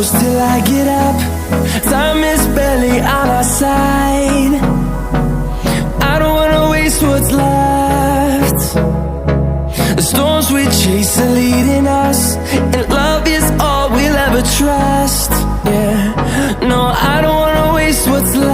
close till I get up. Time is barely on our side. I don't wanna waste what's left. The storms we chase are leading us, and love is all we'll ever trust. Yeah, no, I don't wanna waste what's left.